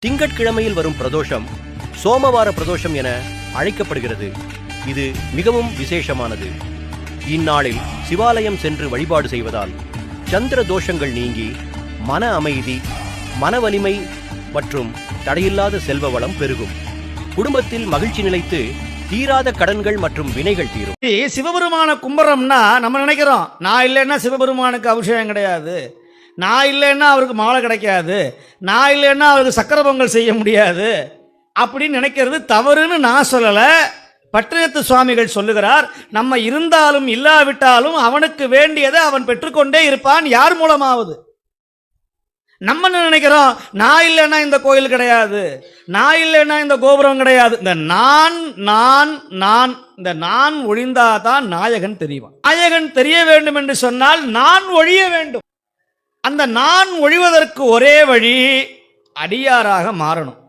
திங்கட்கிழமையில் வரும் பிரதோஷம் சோமவார பிரதோஷம் என அழைக்கப்படுகிறது. இது மிகவும் விசேஷமானது. இந்நாளில் சிவாலயம் சென்று வழிபாடு செய்வதால் சந்திர தோஷங்கள் நீங்கி மன அமைதி, மன வலிமை மற்றும் தடையில்லாத செல்வ வளம் பெருகும். குடும்பத்தில் மகிழ்ச்சி நிலைத்து தீராத கடன்கள் மற்றும் வினைகள் தீரும். சிவபெருமான கும்புறோம்னா நம்ம நினைக்கிறோம், நான் இல்லைன்னா சிவபெருமானுக்கு அபிஷேகம் கிடையாது, நான் இல்லைன்னா அவருக்கு மாலை கிடைக்காது, நான் இல்லைன்னா அவருக்கு சக்கரை பொங்கல் செய்ய முடியாது அப்படின்னு நினைக்கிறது தவறுன்னு நான் சொல்லலை. பட்டினத்து சுவாமிகள் சொல்லுகிறார், நம்ம இருந்தாலும் இல்லாவிட்டாலும் அவனுக்கு வேண்டியதை அவன் பெற்றுக்கொண்டே இருப்பான். யார் மூலமாவது? நம்ம நினைக்கிறோம், நான் இல்லைன்னா இந்த கோயில் கிடையாது, நான் இல்லைன்னா இந்த கோபுரம் கிடையாது. இந்த இந்த நான் ஒழிந்தாதான் நாயகன் தெரிவான். நாயகன் தெரிய வேண்டும் என்று சொன்னால் நான் ஒழிய வேண்டும். அந்த நான் ஒழிவதற்கு ஒரே வழி அடியாராக மாறணும்.